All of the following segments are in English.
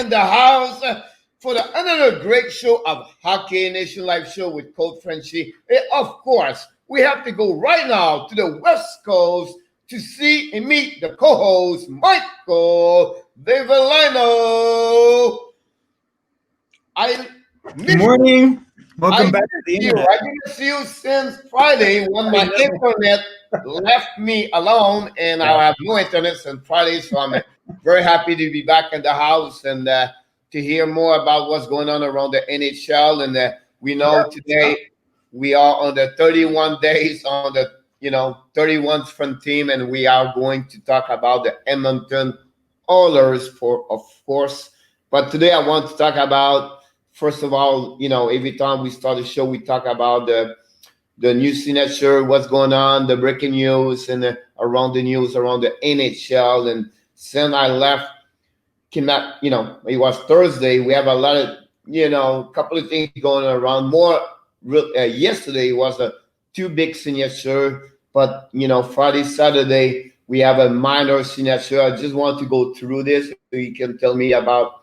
in the house for another great show of Hockey Nation Live Show with Coach Frenchy. And of course, we have to go right now to the West Coast to see and meet the co-host, Michael Devellano. Good morning. Welcome back to the internet. I didn't see you since Friday when my internet left me alone, and I have no internet since Friday, so I'm very happy to be back in the house and to hear more about what's going on around the NHL. And we know today we are on the 31 days on the 31 front team, and we are going to talk about the Edmonton Oilers, of course. But today I want to talk about, first of all, every time we start the show, we talk about the new signature, what's going on, the breaking news, and around the news around the NHL. And since I left, it was Thursday. We have a lot of, couple of things going around. Yesterday was a two big signature, but Friday, Saturday we have a minor signature. I just want to go through this so you can tell me about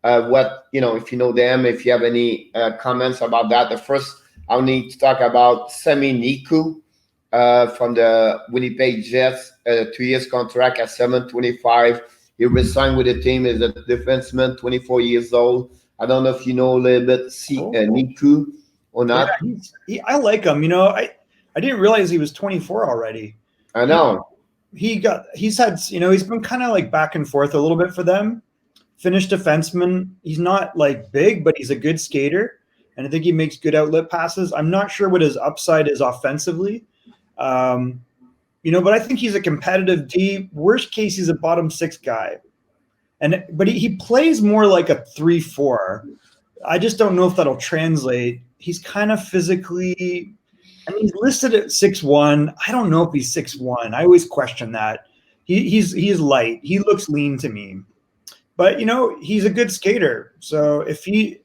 what if you know them, if you have any comments about that. The first, I'll need to talk about Sami Niku from the Winnipeg Jets, 2 years contract at $725. He resigned with the team as a defenseman, 24 years old. I don't know if you know a little bit Niku or not. Yeah, I like him. I didn't realize he was 24 already. I know. He's been kind of like back and forth a little bit for them. Finished defenseman. He's not like big, but he's a good skater, and I think he makes good outlet passes. I'm not sure what his upside is offensively, but I think he's a competitive D. Worst case, he's a bottom six guy, but he plays more like a 3-4. I just don't know if that'll translate. He's kind of physically, he's listed at 6'1". I don't know if he's 6'1". I always question that. He's light. He looks lean to me. But, he's a good skater. So if he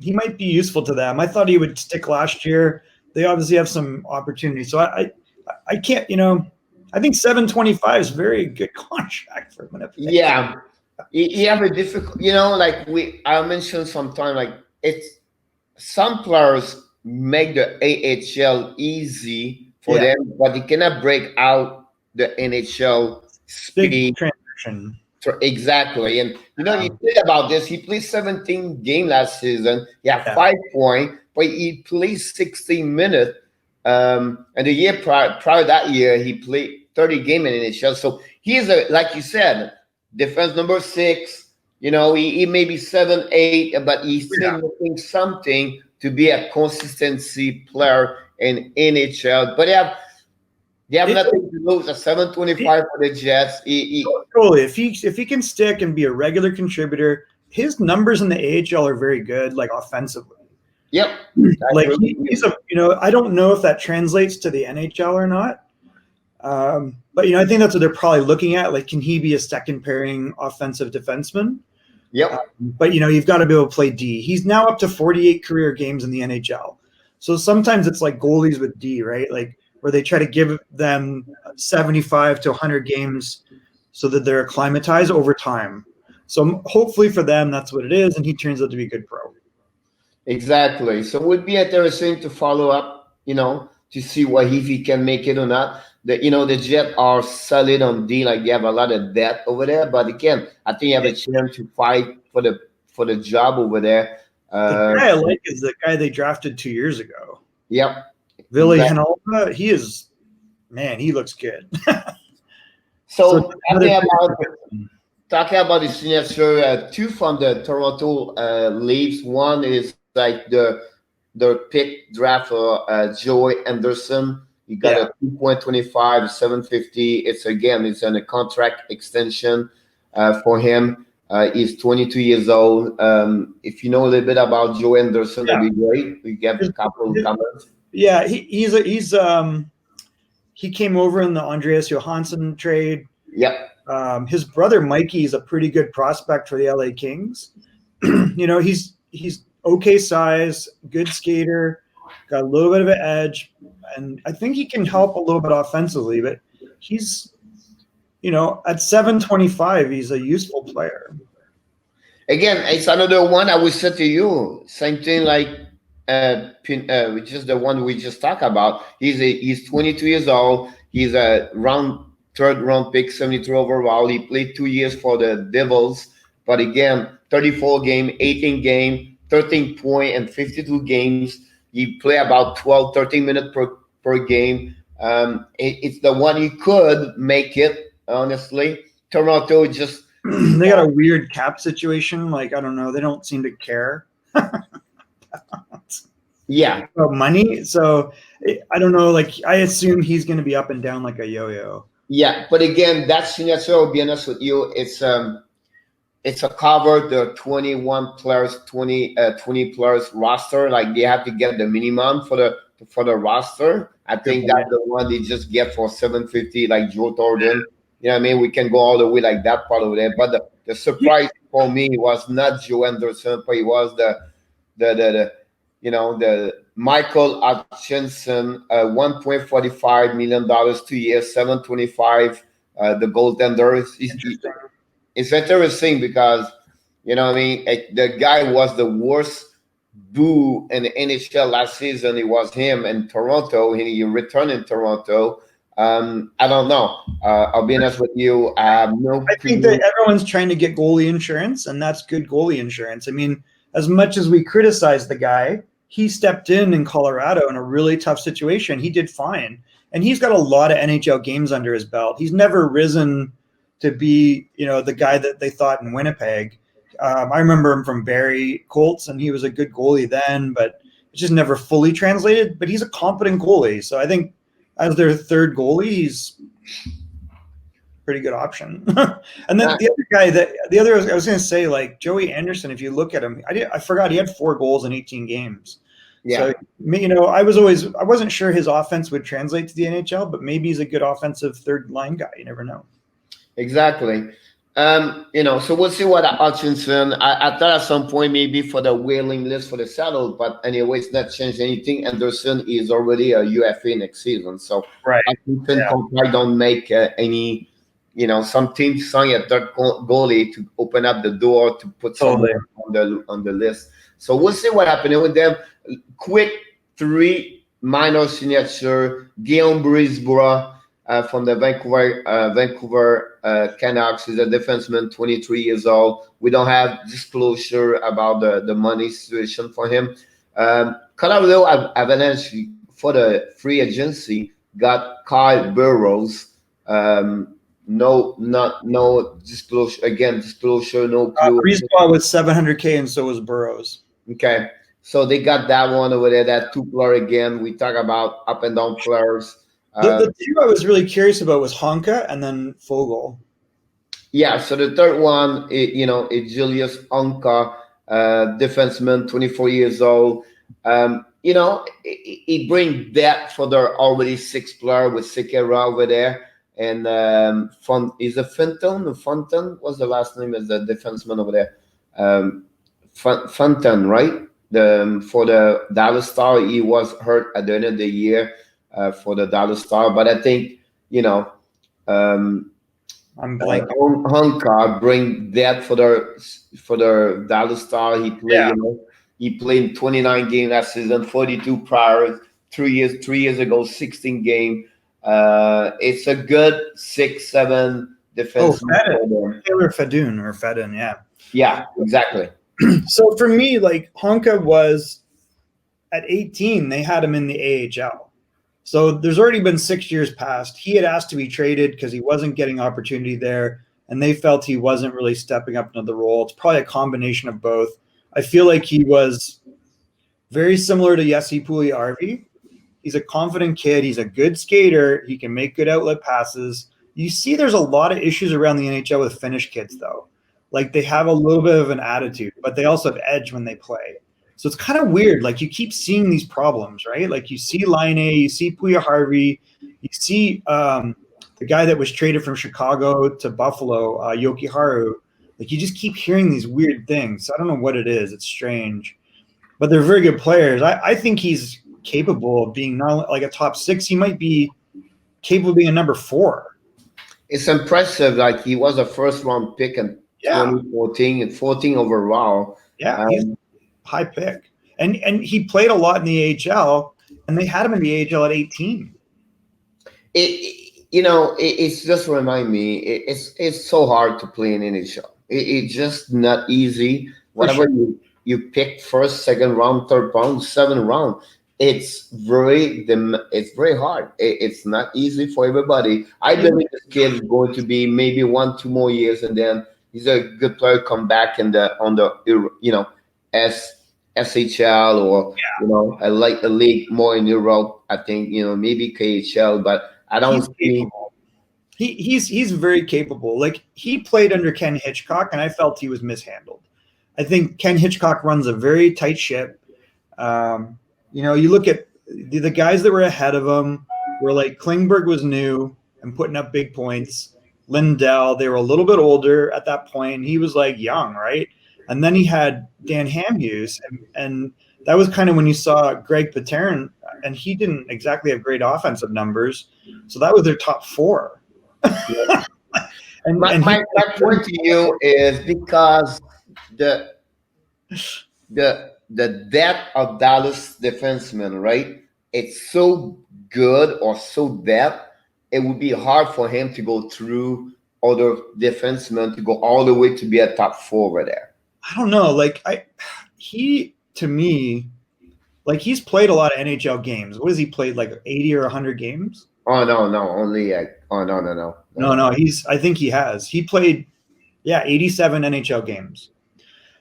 might be useful to them. I thought he would stick last year. They obviously have some opportunity. So I can't, I think $725 is a very good contract for Winnipeg. Yeah. You have a difficult, I mentioned sometime, it's some players make the AHL easy for them, but they cannot break out the NHL speed. Big transition. Exactly. And you think about this, he played 17 games last season. He had 5 points, but he played 16 minutes. And the year prior that year, he played 30 games in NHL. So he's like you said, defense number 6. He may be 7, 8, but he's still looking something to be a consistency player in NHL. But they have nothing to lose. A $725 for the Jets. Totally. If he can stick and be a regular contributor, his numbers in the AHL are very good, like offensively. Yep. Like he's I don't know if that translates to the NHL or not. But I think that's what they're probably looking at. Like, can he be a second pairing offensive defenseman? Yep. But you've got to be able to play D. He's now up to 48 career games in the NHL. So sometimes it's like goalies with D, right? Like, where they try to give them 75 to 100 games so that they're acclimatized over time. So hopefully for them, that's what it is, and he turns out to be a good pro. Exactly. So it would be interesting to follow up, to see if he can make it or not. The Jets are solid on D, like they have a lot of depth over there. But again, I think you have a chance to fight for the job over there. The guy I like is the guy they drafted 2 years ago. Yep. Ville Heinola, he looks good. So talking about the signature, 2 from the Toronto Leafs. One is like the pick draft for Joey Anderson. You got a 2.25, $750. It's on a contract extension for him. He's 22 years old. If you know a little bit about Joey Anderson, that'd be great. We get a couple of comments. Yeah, he came over in the Andreas Johansson trade. Yep. His brother Mikey is a pretty good prospect for the LA Kings. He's okay size, good skater, got a little bit of an edge, and I think he can help a little bit offensively. But he's, at $725, he's a useful player. Again, it's another one I would say to you. Same thing like which is the one we just talked about. He's 22 years old. He's a third round pick, 73 overall. He played 2 years for the Devils, but again, 34 game, 18 game, 13 point, and 52 games. He play about 12, 13 minutes per game. It's the one he could make it. Honestly, Toronto just They got a weird cap situation. Like, I don't know. They don't seem to care yeah. about money. So I don't know. Like, I assume he's going to be up and down like a yo-yo. Yeah, but again, that signature, I'll be honest with you, it's a cover the 21 players, 20 players roster. Like they have to get the minimum for the roster. I think that's the one they just get for 750, like Joe Thornton. You know what I mean? We can go all the way like that part of it. But the surprise for me was not Joe Anderson, but it was the the Michael Hutchinson, $1.45 million 2 years, 725. The goaltender. It's interesting because you know what I mean. The guy was the worst boo in the NHL last season. It was him in Toronto. He returned in Toronto. I don't know. I'll be honest with you. I have no. I think that everyone's trying to get goalie insurance, and that's good goalie insurance. I mean, as much as we criticize the guy, he stepped in Colorado in a really tough situation. He did fine, and he's got a lot of NHL games under his belt. He's never risen to be, the guy that they thought in Winnipeg. I remember him from Barrie Colts, and he was a good goalie then, but it just never fully translated. But he's a competent goalie, so I think as their third goalie, he's a pretty good option. And then the other guy I was going to say, like Joey Anderson, if you look at him, I forgot he had 4 goals in 18 games. Yeah. So, I wasn't sure his offense would translate to the NHL, but maybe he's a good offensive third line guy. You never know. Exactly. So we'll see what Hutchinson. I thought at some point maybe for the wailing list for the saddle, but anyway, it's not changed anything. Anderson is already a UFA next season, so right. Hutchinson contract don't make any. Some teams sign a third goalie to open up the door to put someone on the list. So we'll see what happens with them. Quick 3 minor signature: Guillaume Brisebois. From the Vancouver Canucks. He's a defenseman, 23 years old. We don't have disclosure about the money situation for him. Colorado Avalanche for the free agency got Kyle Burrows. No disclosure. Again, disclosure, no clue. Brisebois was $700K, and so was Burrows. Okay, so they got that one over there. That 2-player again. We talk about up and down players. The 2 I was really curious about was Honka and then Foegele. Yeah, so the third one, is Julius Honka, defenseman, 24 years old. He brings depth for their already 6-player with Sekera over there. And is it Fenton? Fontaine? What's the last name of the defenseman over there? Fontaine, right? For the Dallas Star, he was hurt at the end of the year. For the Dallas Star, but I think I'm blanking. Honka bring that for the Dallas Star. He played, he played 29 games last season, 42 prior, 3 years ago, 16 game. It's a good 6-7 defense. Taylor Fedun, yeah. Yeah, exactly. So for me, like Honka was at 18, they had him in the AHL. So there's already been 6 years past. He had asked to be traded because he wasn't getting opportunity there, and they felt he wasn't really stepping up into the role. It's probably a combination of both. I feel like he was very similar to Jesse Puljujärvi. He's a confident kid. He's a good skater. He can make good outlet passes. You see there's a lot of issues around the NHL with Finnish kids, though. Like they have a little bit of an attitude, but they also have edge when they play. So it's kind of weird. Like you keep seeing these problems, right? Like you see Laine, you see Puljujärvi, you see the guy that was traded from Chicago to Buffalo, Jokiharju. Like you just keep hearing these weird things. I don't know what it is. It's strange, but they're very good players. I think he's capable of being not like a top 6. He might be capable of being a number 4. It's impressive. Like he was a first round pick in Yeah, 2014 and 14 overall. yeah, he's Um, high pick, and he played a lot in the AHL, and they had him in the AHL at 18. it's just remind me. It's so hard to play in NHL. It's just not easy. For Whatever sure. you pick first, second round, third round, seventh round, it's very hard. It's not easy for everybody. I Yeah. believe this kid is going to be maybe 1, 2 more years, and then he's a good player. Come back in the on the S SHL, or a league more in Europe. I think maybe KHL, but I don't He's see. capable. He's very capable. Like, he played under Ken Hitchcock, and I felt he was mishandled. I think Ken Hitchcock runs a very tight ship. You look at the guys that were ahead of him were like Klingberg was new and putting up big points. Lindell, they were a little bit older at that point. He was like young, right? And then he had Dan Hamhuis, and that was kind of when you saw Greg Pateryn, and he didn't exactly have great offensive numbers. So that was their top four. and My, and he my, my point to you is because the the depth of Dallas defensemen, right? It's so good or so depth, it would be hard for him to go through other defensemen to go all the way to be a top forward there. I don't know. Like, he to me, like, he's played a lot of NHL games. What has he played, like 80 or 100 games? Oh no, only oh No. I think he has. He played, yeah, 87 NHL games.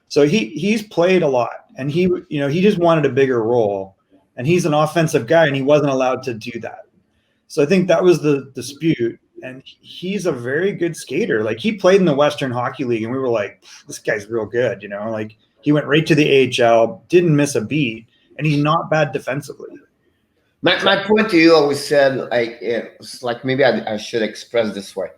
So he's played a lot, and he just wanted a bigger role, and he's an offensive guy, and he wasn't allowed to do that. So I think that was the dispute, and he's a very good skater. Like, he played in the Western Hockey League, and we were like, this guy's real good, like, he went right to the AHL, didn't miss a beat, and he's not bad defensively. My point to you always said, like, it's like maybe I should express this way.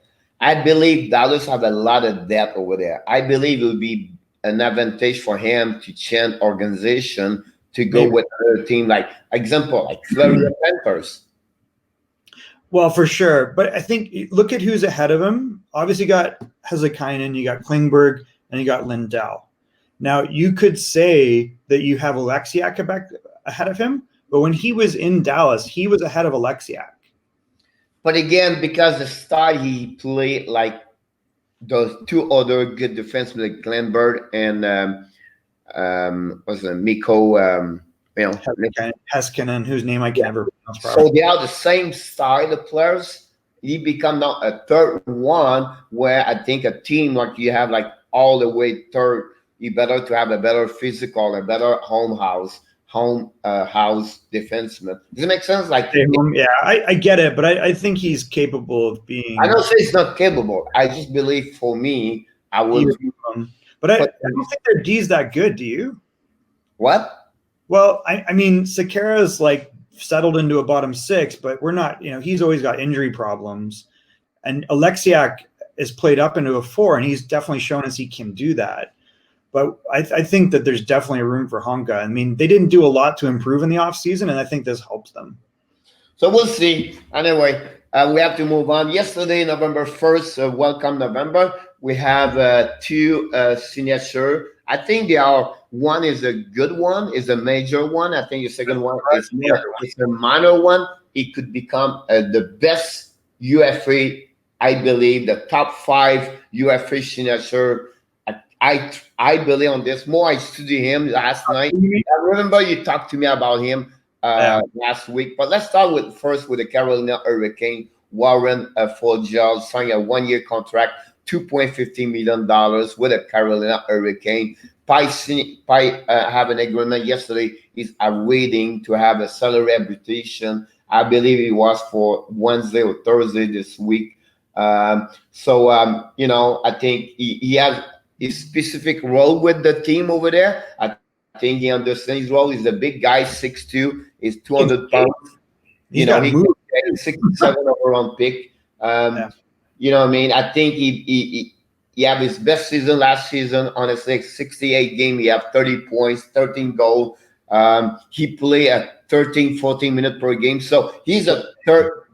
I believe Dallas have a lot of depth over there. I believe it would be an advantage for him to change organization to go Maybe. with another team, like example, like Florida Panthers. Well, for sure. But I think, look at who's ahead of him. Obviously, you got Hezekainen, you got Klingberg, and you got Lindell. Now, you could say that you have Alexiak ahead of him, but when he was in Dallas, he was ahead of Alexiak. But again, because the style he played like those two other good defensemen, like Glenberg and what's it, Mikko, Heskinen, whose name I can never pronounce so properly. they are the same style of players. He become now a third one, where I think a team like you have like all the way third, you better to have a better physical, a better house defenseman. Does it make sense? Like, Yeah, I get it, but I think he's capable of being. I don't say he's not capable. I just believe for me, I would. But I don't think their D's that good. Do you? What? Well, I mean, Sekera's like settled into a bottom six, but we're not. He's always got injury problems, and Alexiak is played up into a 4, and he's definitely shown us he can do that. But I think that there's definitely room for Honka. I mean, they didn't do a lot to improve in the offseason, and I think this helps them. So we'll see. Anyway, we have to move on. Yesterday, November 1st, welcome November, we have 2 signatures. I think one is a good one, is a major one. I think the second one is a minor one. It could become the best UFA, I believe, the top 5 UFA signature. I believe on this. More, I studied him last night. I remember you talked to me about him last week. But let's start first with the Carolina Hurricane. Warren Foegele signed a 1-year contract, $2.15 million with the Carolina Hurricane. Pi have an agreement yesterday. He's awaiting to have a salary arbitration. I believe it was for Wednesday or Thursday this week. I think he has a specific role with the team over there. I think he understands his role. He's a big guy, 6'2", he's 200 pounds. He's 67 overall pick. You know what I mean? I think he had his best season last season. Honestly, 68 game, he had 30 points, 13 goals. He played at 13, 14 minutes per game. So he's a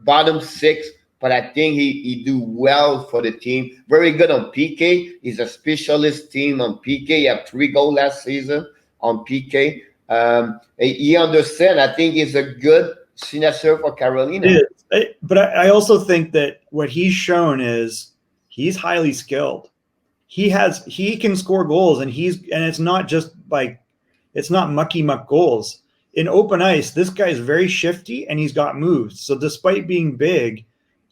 bottom 6 but I think he do well for the team. Very good on PK. He's a specialist team on PK. He had 3 goals last season on PK. He understand. I think he's a good signature for Carolina. But I also think that what he's shown is he's highly skilled. He can score goals, and it's not just like, it's not mucky muck goals. In open ice, this guy's very shifty and he's got moves. So despite being big,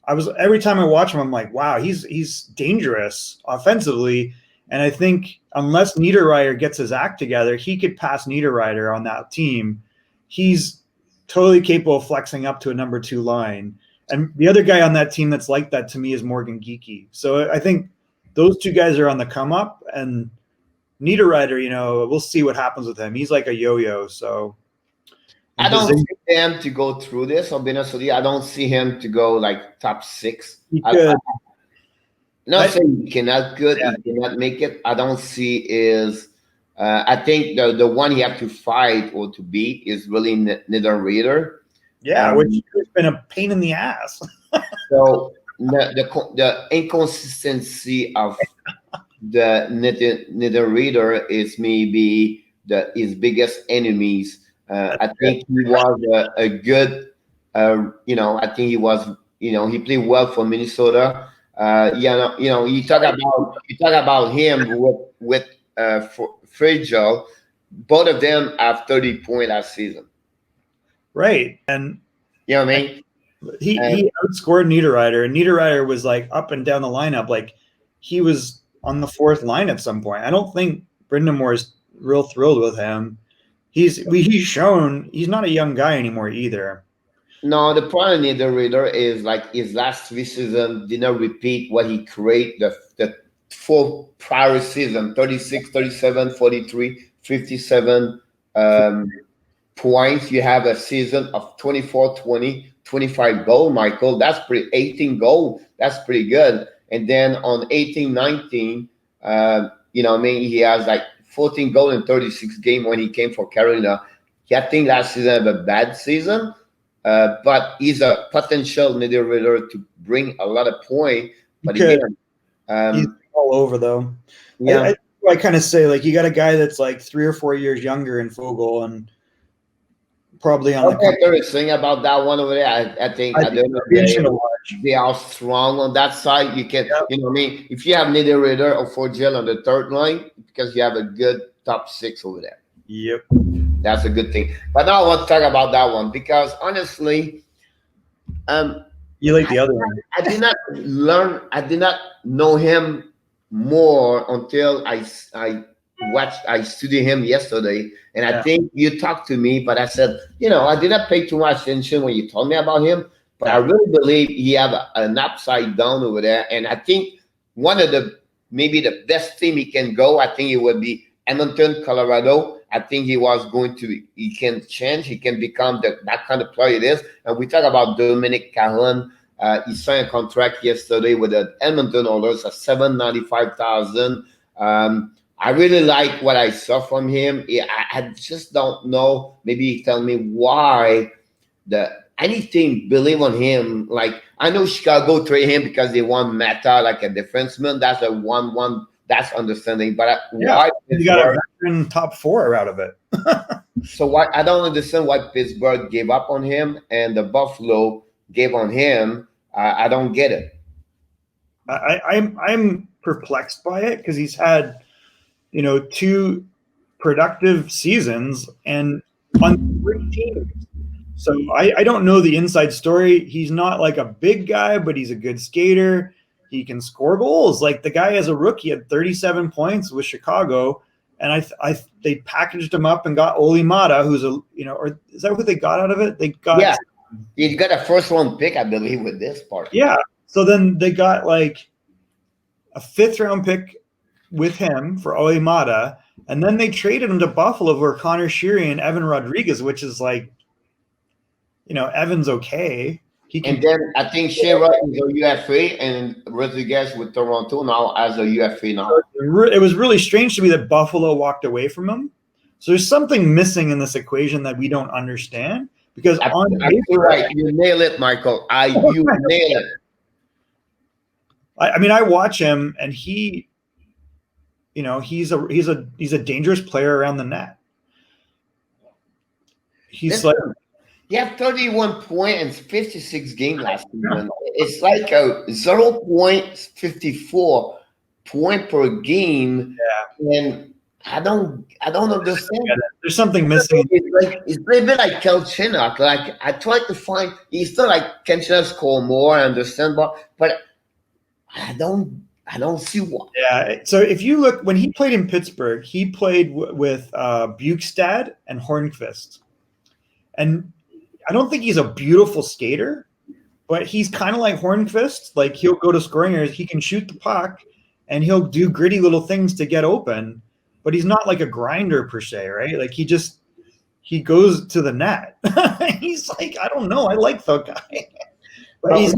every time I watch him, I'm like, wow, he's dangerous offensively. And I think unless Niederreiter gets his act together, he could pass Niederreiter on that team. He's totally capable of flexing up to a number 2 line. And the other guy on that team that's like that to me is Morgan Geekie. So I think those 2 guys are on the come up, and Niederreiter, we'll see what happens with him. He's like a yo-yo. So I don't see him to go through this. I'll be honest with you. I don't see him to go like top 6. Not saying he cannot he cannot make it. I don't see is. I think the one he have to fight or to beat is really Niederreiter. Yeah, which has been a pain in the ass. So the inconsistency of the Niederreiter is maybe his biggest enemies. I think he was a good, I think he was, he played well for Minnesota. You talk about him with Frenchy. Both of them have 30 points last season. Right. And you know what I mean? He outscored Niederreiter, and Niederreiter was like up and down the lineup. Like he was on the 4th line at some point. I don't think Brind'Amour is real thrilled with him. He's shown he's not a young guy anymore either. No, the problem with Niederreiter is like his last 3 seasons did not repeat what he created the 4 prior season, 36, 37, 43, 57 points. You have a season of 24, 20, 25 goals, Michael. That's 18 goals. That's pretty good. And then on 18, 19, he has like 14 goals in 36 games when he came for Carolina. I think last season had a bad season, but he's a potential Niederreiter to bring a lot of points. But again, he's all over though. Yeah, I kind of say like you got a guy that's like 3 or 4 years younger in Foegele, and probably on the thing about that one over there. I think they are strong on that side. You can, if you have Niederreiter or Foegele on the 3rd line, because you have a good top 6 over there. Yep, that's a good thing. But now I want to talk about that one because honestly, you like the other one. I did not know him more until I studied him yesterday, and I think you talked to me, but I said, I did not pay too much attention when you told me about him, but I really believe he have an upside down over there, and I think one of maybe the best team he can go, I think it would be Edmonton, Colorado. I think he can change, he can become that kind of player it is, and we talk about Dominik Kahun. He signed a contract yesterday with the Edmonton Oilers at $795,000. I really like what I saw from him. I just don't know. Maybe tell me why any team believe on him. Like I know Chicago trade him because they want Mata like a defenseman. That's a 1-1. That's understanding. But why you got a veteran top 4 out of it? So why I don't understand why Pittsburgh gave up on him and the Buffalo gave on him. I don't get it. I'm perplexed by it because he's had 2 productive seasons and on great teams. So I don't know the inside story. He's not like a big guy, but he's a good skater. He can score goals. Like the guy as a rookie had 37 points with Chicago, and they packaged him up and got Oli Mata, who's or is that what they got out of it? They got he got a 1st-round pick, I believe, with this part. Yeah. So then they got like a 5th-round pick with him for Oli Mata, and then they traded him to Buffalo for Connor Sheary and Evan Rodriguez, which is like, Evan's okay. And then I think Shearer is a UFA and Rodriguez with Toronto now as a UFA now. It was really strange to me that Buffalo walked away from him. So there's something missing in this equation that we don't understand. Because you're right. You nail it, Michael. You nail it. I mean, I watch him, and he's a dangerous player around the net. He's like, he had 31 points in 56 games last season. It's like a 0.54 point per game, and I don't understand. There's something missing. It's a little bit like Kelchinak. Like I tried to find, he's still like Kelchinak score more, I understand, but I don't see what. Yeah. So if you look, when he played in Pittsburgh, he played with Bukestad and Hornqvist, and I don't think he's a beautiful skater, but he's kind of like Hornqvist. Like he'll go to scoring areas, he can shoot the puck, and he'll do gritty little things to get open. But he's not like a grinder per se, right? Like he goes to the net. He's like, I don't know, I like the guy. But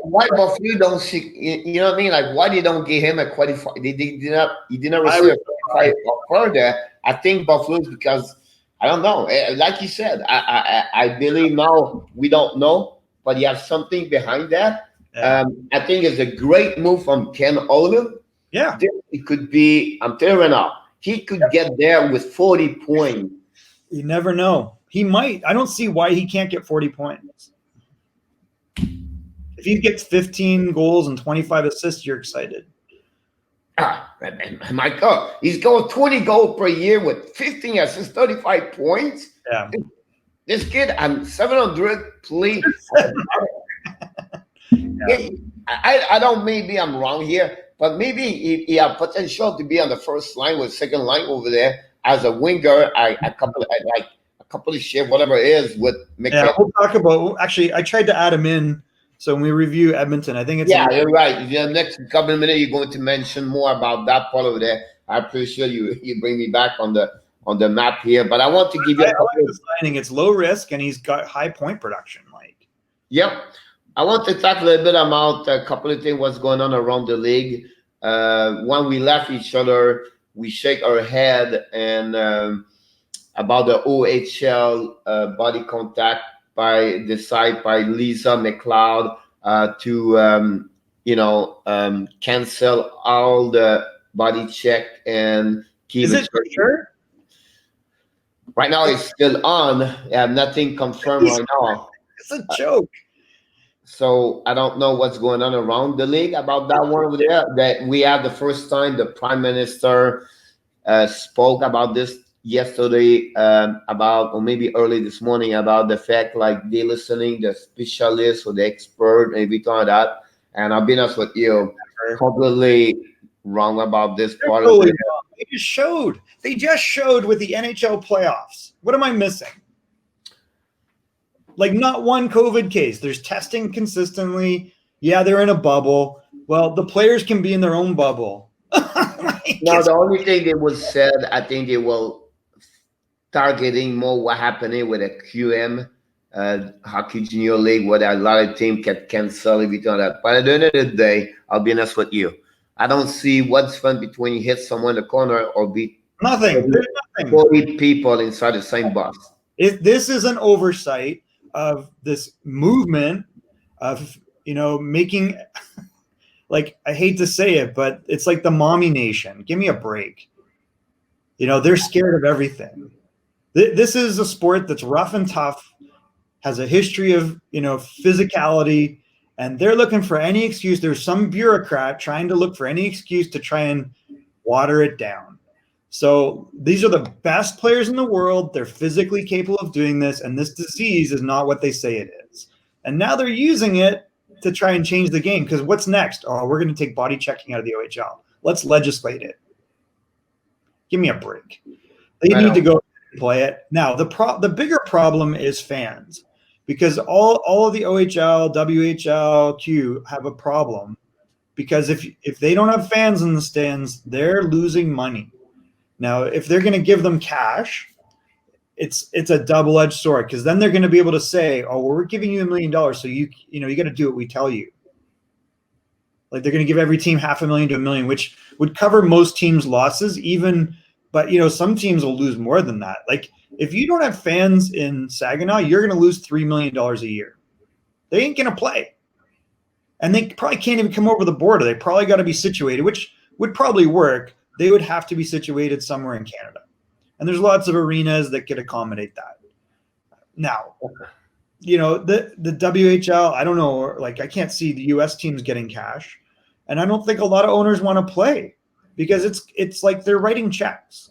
why Buffalo don't see? You know what I mean? Like why they don't give him a qualifier? He did not receive a qualifier offer there. I think Buffalo's because I don't know. Like you said, I believe now we don't know, but you have something behind that. Yeah. I think it's a great move from Ken Oliver. Yeah, it could be. I'm telling you now, he could get there with 40 points. You never know. He might. I don't see why he can't get 40 points. If he gets 15 goals and 25 assists, you're excited. My God, he's going 20 goals per year with 15 assists, 35 points. Yeah. This kid, I'm 700, please. Yeah. I don't, maybe I'm wrong here, but maybe he has potential to be on the first line with second line over there as a winger. A couple of shit, whatever it is, with Yeah, we'll talk about. Actually, I tried to add him in. So when we review Edmonton, I think it's you're right. The next couple of minutes, you're going to mention more about that part over there. I appreciate you bring me back on the map here, but I want to give you. Signing. It's low risk, and he's got high point production. Like, yep. I want to talk a little bit about a couple of things. What's going on around the league? When we left each other, we shake our head and about the OHL body contact by Lisa McLeod to cancel all the body check and keep it. Is it for sure? Right now, it's still on. I have nothing confirmed right now. It's a joke. So I don't know what's going on around the league about that one over there. That we have the first time the Prime Minister spoke about this yesterday, or maybe early this morning, about the fact like they listening the specialists or the expert and everything like that. And I'll be honest with you, completely wrong about this part of it. They just showed with the NHL playoffs. What am I missing? Like not one COVID case. There's testing consistently. Yeah, they're in a bubble. Well, the players can be in their own bubble. No, the only thing that was said, I think they will targeting more what happening with a QM Hockey Junior League, where a lot of teams can cancel everything like that. But at the end of the day, I'll be honest with you. I don't see what's fun between you hit someone in the corner or beat nothing. 40 people inside the same bus. This is an oversight of this movement of, making, like, I hate to say it, but it's like the mommy nation. Give me a break. They're scared of everything. This is a sport that's rough and tough, has a history of, physicality, and they're looking for any excuse. There's some bureaucrat trying to look for any excuse to try and water it down. So these are the best players in the world. They're physically capable of doing this, and this disease is not what they say it is. And now they're using it to try and change the game, because what's next? Oh, we're going to take body checking out of the OHL. Let's legislate it. Give me a break. They need to go and play it. Now, the bigger problem is fans, because all of the OHL, WHL, Q have a problem, because if they don't have fans in the stands, they're losing money. Now, if they're going to give them cash, it's a double-edged sword, because then they're going to be able to say, "Oh, well, we're giving you $1 million, so you got to do what we tell you." Like they're going to give every team $500,000 to $1 million, which would cover most teams' losses. But some teams will lose more than that. Like if you don't have fans in Saginaw, you're going to lose $3 million a year. They ain't going to play. and they probably can't even come over the border. They probably got to be situated, which would probably work. They would have to be situated somewhere in Canada. And there's lots of arenas that could accommodate that. Now, the WHL, I don't know, like I can't see the US teams getting cash. And I don't think a lot of owners want to play because it's like they're writing checks.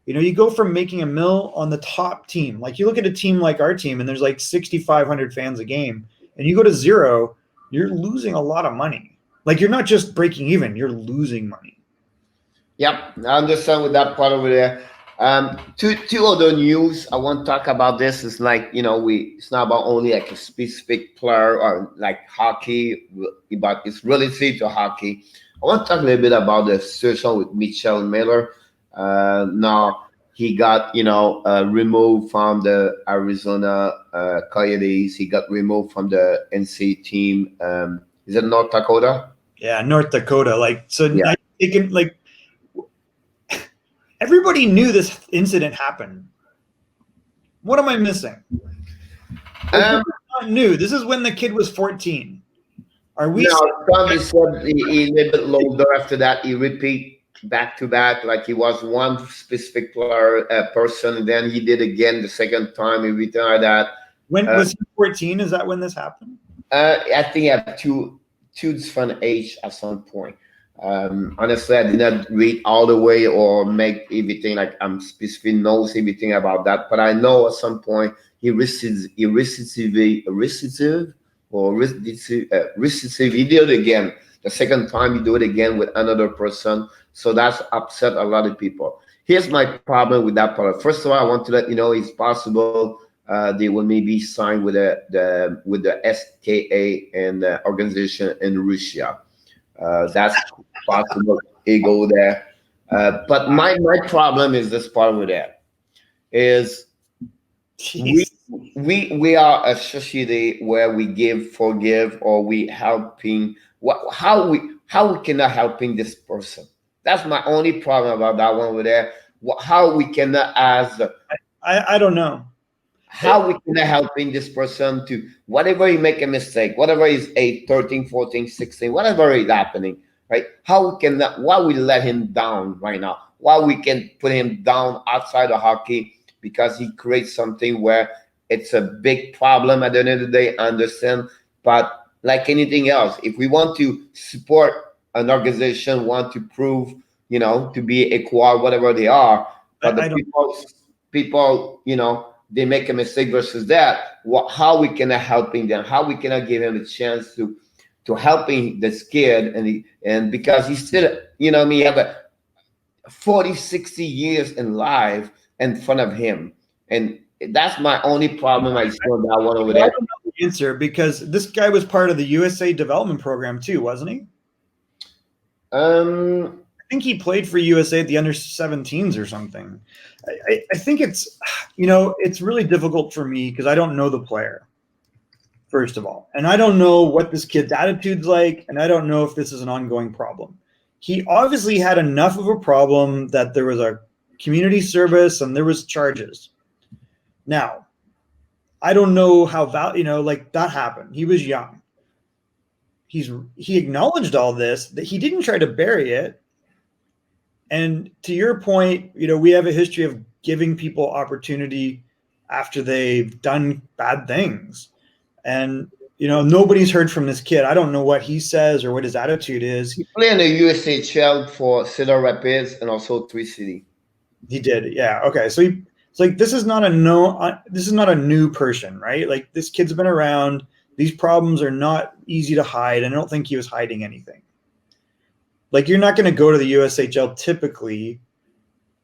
You go from making $1 million on the top team. Like you look at a team like our team and there's like 6,500 fans a game and you go to zero, you're losing a lot of money. Like you're not just breaking even, you're losing money. Yep, I understand with that part over there. Two other news I want to talk about. This is like it's not about only like a specific player or like hockey, but it's related to hockey. I want to talk a little bit about the situation with Mitchell Miller. Now he got removed from the Arizona Coyotes. He got removed from the NC team. Is it North Dakota? Yeah, North Dakota. Yeah. Everybody knew this incident happened. What am I missing? Not new. This is when the kid was 14. Are we? No, Tommy said he a little bit longer after that. He repeat back to back, like he was one specific person, and then he did again the second time. He retired that. When was he 14? Is that when this happened? I think at two different age at some point. Honestly, I did not read all the way or make everything like I'm specifically knows everything about that, but I know at some point he recidive. He did it again. The second time he do it again with another person, so that's upset a lot of people. Here's my problem with that part. First of all, I want to let you know it's possible they will maybe sign with the SKA and the organization in Russia. That's possible. He go there, but my problem is this part with that is we are a society where we give, forgive, or we helping. How we cannot helping this person? That's my only problem about that one over there. How we cannot ask. I don't know. How we can helping this person to whatever he make a mistake, whatever is 8, 13, 14, 16, whatever is happening, right? How we can, why we let him down right now? Why we can put him down outside of hockey because he creates something where it's a big problem at the end of the day, I understand. But like anything else, if we want to support an organization, want to prove, to be equal, whatever they are, but people, they make a mistake versus that. How we cannot helping them? How we cannot give him a chance to helping this kid and because he's still, he have a 40, 60 years in life in front of him, and that's my only problem. I saw that one over there. I don't know the answer because this guy was part of the USA development program too, wasn't he? I think he played for USA at the under-17s or something. I think it's, it's really difficult for me because I don't know the player, first of all. And I don't know what this kid's attitude's like, and I don't know if this is an ongoing problem. He obviously had enough of a problem that there was a community service and there was charges. Now, I don't know how that happened. He was young. He acknowledged all this, that he didn't try to bury it. And to your point, we have a history of giving people opportunity after they've done bad things. And, nobody's heard from this kid. I don't know what he says or what his attitude is. He played in the USHL for Cedar Rapids and also Three City. He did. Yeah. Okay. So it's like, this is not a new person, right? Like this kid's been around. These problems are not easy to hide. And I don't think he was hiding anything. Like you're not going to go to the USHL typically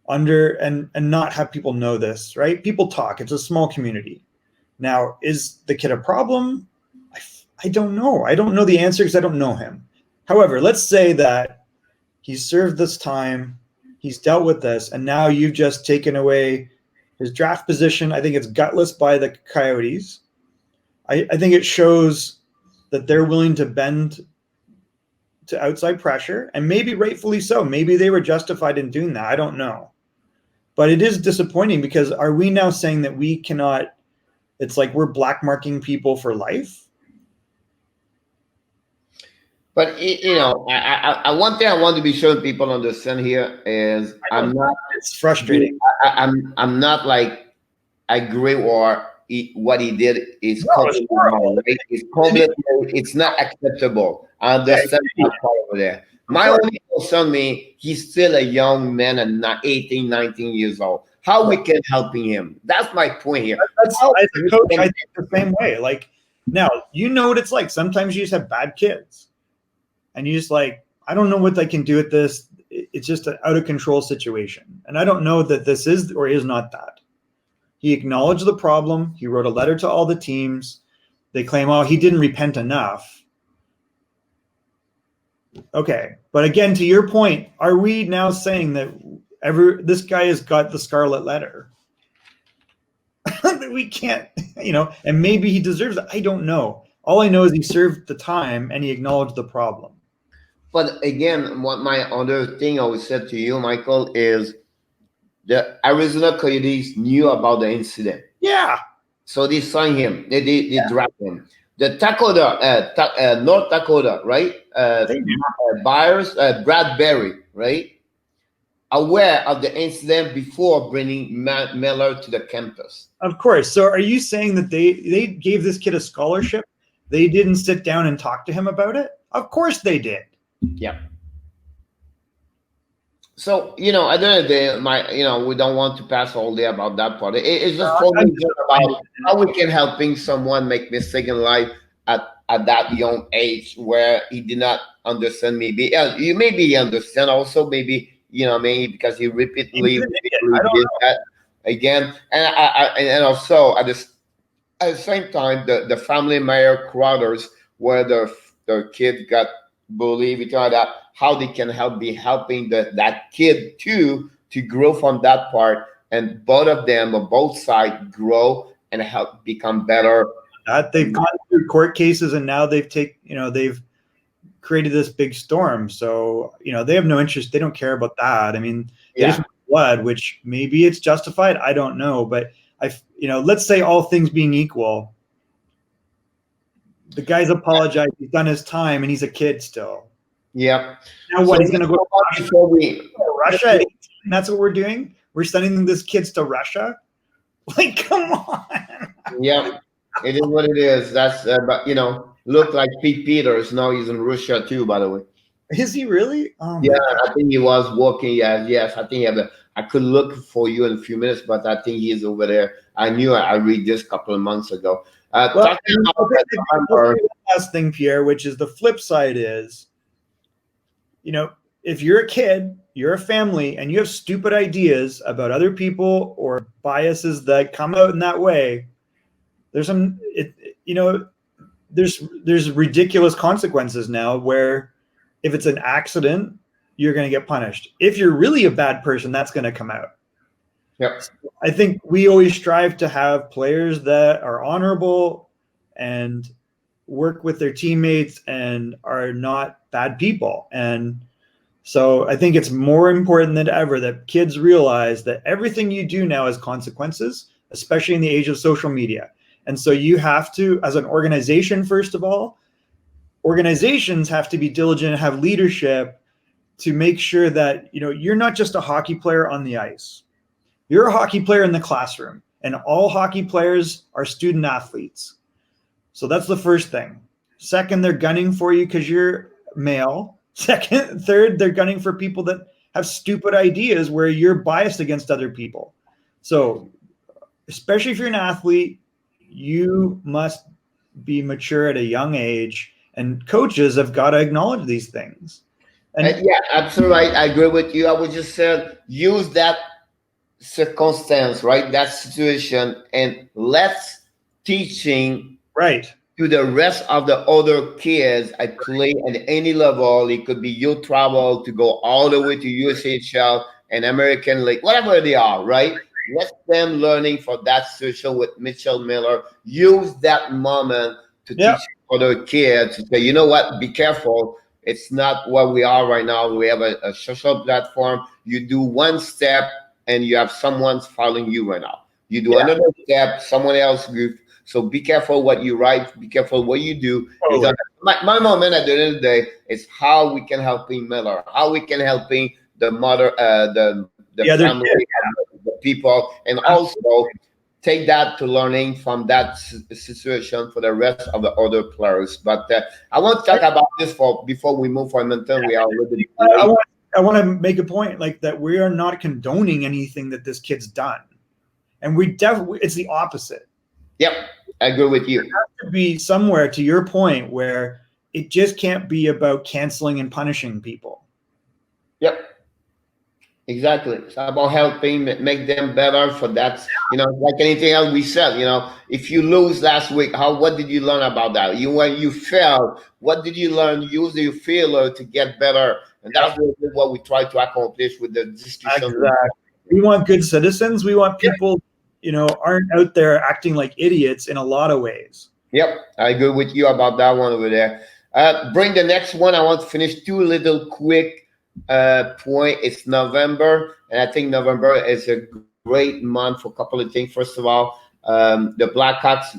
and not have people know this, right? People talk. It's a small community. Now, is the kid a problem? I don't know. I don't know the answer because I don't know him. However, let's say that he's served this time, he's dealt with this, and now you've just taken away his draft position. I think it's gutless by the Coyotes. I think it shows that they're willing to bend to outside pressure, and maybe rightfully so. Maybe they were justified in doing that. I don't know. But it is disappointing because are we now saying that we cannot, it's like we're black marking people for life? But one thing I want to be sure people understand here is It's frustrating. I'm not like agree or what he did is No, it's completely horrible. wrong, right? It's completely, it's not acceptable. I Yeah, understand that part over there. of My course. only concern me, he's still a young man and not 18, 19 years old. How we can helping him? That's my point here. That's How as a we coach, I can, think the same way. Like now, you know what it's like. Sometimes you just have bad kids, and you just like, I don't know what I can do with this. It's just an out of control situation, and I don't know that this is or is not that. He acknowledged the problem. He wrote a letter to all the teams. They claim, oh, he didn't repent enough. Okay, but again, to your point, are we now saying that this guy has got the scarlet letter? That we can't, and maybe he deserves it. I don't know. All I know is he served the time and he acknowledged the problem. but again, what my other thing I would say to you, Michael, is the Arizona Coyotes knew about the incident. Yeah. So they signed him. They draft him. The Dakota, North Dakota, right? Buyers, Bradbury, right? Aware of the incident before bringing Miller to the campus. Of course. So are you saying that they gave this kid a scholarship? They didn't sit down and talk to him about it? Of course they did. Yeah. So at the end of the day, we don't want to pass all day about that part. It's just for me just about how we can helping someone make mistake in life at that young age where he did not understand. Maybe you maybe understand also maybe maybe because he repeatedly did that again, and also at the same time the family mayor quarters where the kid got bullied, we talk about how they can be helping that kid too to grow from that part, and both of them or both sides grow and help become better. They've gone through court cases and now they've created this big storm. So they have no interest. They don't care about that. I mean, they just want blood, which maybe it's justified. I don't know, but let's say all things being equal, the guy's apologized. He's done his time, and he's a kid still. Yeah. Now what? He's going to go to Russia? That's what we're doing. We're sending these kids to Russia. Like, come on. Yeah, it is what it is. That's but look like Pete Peters now. He's in Russia too, by the way. Is he really? Oh, yeah, I think he was working. Yes. I think I could look for you in a few minutes, but I think he's over there. I knew I read this a couple of months ago. Last thing, Pierre, which is the flip side is, if you're a kid, you're a family, and you have stupid ideas about other people or biases that come out in that way, there's there's ridiculous consequences now where if it's an accident, you're going to get punished. If you're really a bad person, that's going to come out. Yep. I think we always strive to have players that are honorable and work with their teammates and are not bad people. And so I think it's more important than ever that kids realize that everything you do now has consequences, especially in the age of social media. And so you have to, as an organization, first of all, organizations have to be diligent and have leadership to make sure that, you're not just a hockey player on the ice. You're a hockey player in the classroom, and all hockey players are student athletes. So that's the first thing. Second, they're gunning for you because you're male. Third, they're gunning for people that have stupid ideas where you're biased against other people. So especially if you're an athlete, you must be mature at a young age, and coaches have got to acknowledge these things. And yeah, absolutely right. I agree with you. I would just say use that circumstance, right? That situation, and let's teaching to the rest of the other kids I play at any level. It could be youth travel to go all the way to USHL and American League, whatever they are, right? Let them learning for that situation with Mitchell Miller. Use that moment to teach other kids to say, you know what, be careful. It's not where we are right now. We have a social platform. You do one step and you have someone following you right now. You do another step, someone else group. So be careful what you write. Be careful what you do. It's going to my moment at the end of the day is how we can help Miller, how we can help the mother, the The other family, kid. the people, and also take that to learning from that situation for the rest of the other players. But I want to talk about this for before we move for Edmonton. We are a little bit late. I want to make a point like that. We are not condoning anything that this kid's done, and we definitely it's the opposite. Yep, I agree with you. It has to be somewhere to your point where it just can't be about canceling and punishing people. Yep. Exactly. It's about helping make them better for that. Like anything else we said, if you lose last week, what did you learn about that? When you failed, what did you learn? Use your failure to get better. And that's what we try to accomplish with the discussion. Exactly. We want good citizens. We want people, aren't out there acting like idiots in a lot of ways. Yep. I agree with you about that one over there. Bring the next one. I want to finish two little quick point. It's November, and I think November is a great month for a couple of things. First of all, the Blackhawks,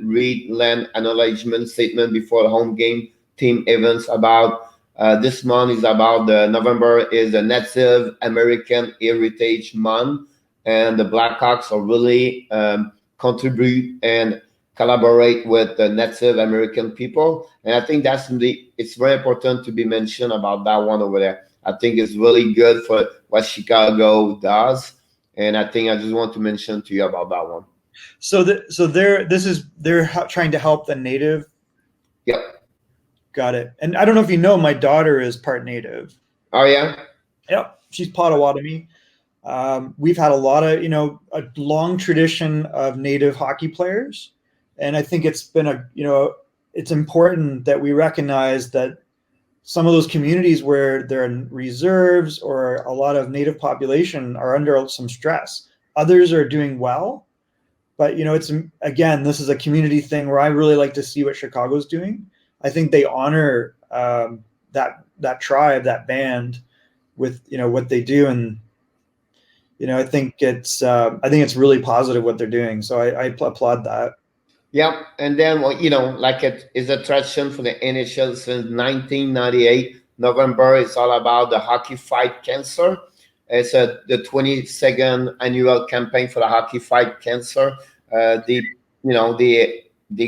read land acknowledgement statement before the home game team events about this month is about November is the Native American Heritage Month, and the Blackhawks are really contribute and collaborate with the Native American people. And I think it's very important to be mentioned about that one over there. I think it's really good for what Chicago does. And I think I just want to mention to you about that one. So they're trying to help the Native. Yep. Got it. And I don't know if you know, my daughter is part Native. Oh, yeah? Yep. She's Potawatomi. We've had a lot of, a long tradition of Native hockey players. And I think it's been it's important that we recognize that some of those communities where there are reserves or a lot of Native population are under some stress. Others are doing well, but it's again, this is a community thing where I really like to see what Chicago's doing. I think they honor that tribe, that band, with what they do, and I think it's really positive what they're doing. So I applaud that. Yeah, and then like it is a tradition for the NHL since 1998. November is all about the hockey fight cancer. It's the 22nd annual campaign for the hockey fight cancer. They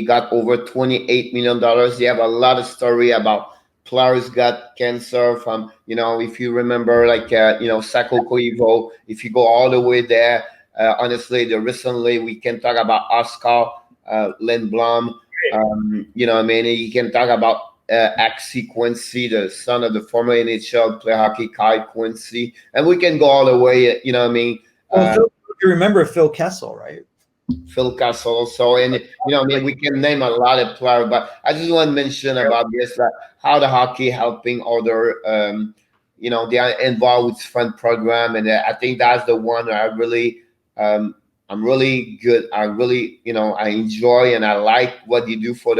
got over $28 million. They have a lot of story about players got cancer from if you remember Sako Koivu. If you go all the way there, honestly, recently we can talk about Oscar Lindblom, you can talk about Axie Quincy, the son of the former NHL player hockey Kai Quincy, and we can go all the way. You remember Phil Kessel, right? Phil Kessel. So, and we can name a lot of players, but I just want to mention about this how the hockey helping other. They are involved with friend program, and I think that's the one I really. I'm really good. I really, I enjoy and I like what you do for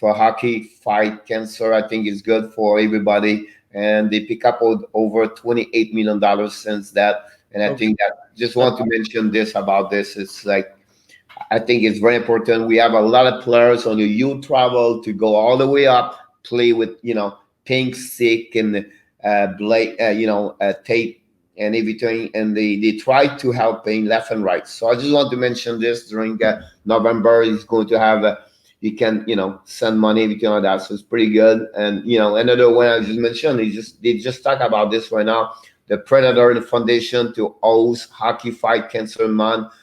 hockey fight cancer. I think it's good for everybody. And they pick up over $28 million since that. And I think that just want to mention this about this. It's like, I think it's very important. We have a lot of players on the youth travel to go all the way up, play with, Pink Stick and Blake, tape and everything, and they try to help paying left and right. So I just want to mention this during November. He's going to have you can send money, everything like that. So it's pretty good. And another one I just mentioned, they just talk about this right now. The Predator Foundation to host Hockey Fight Cancer Month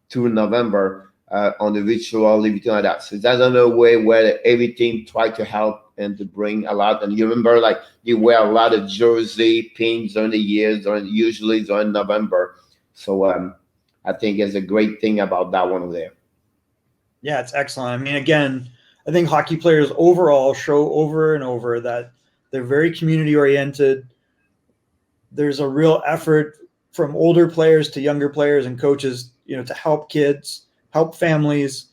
through November on the virtual, everything like that. So that's another way where everything try to help and to bring a lot. And you remember, you wear a lot of jersey pins during the years, usually during November. So I think it's a great thing about that one there. Yeah, it's excellent. I mean, again, I think hockey players overall show over and over that they're very community oriented. There's a real effort from older players to younger players and coaches, to help kids, help families.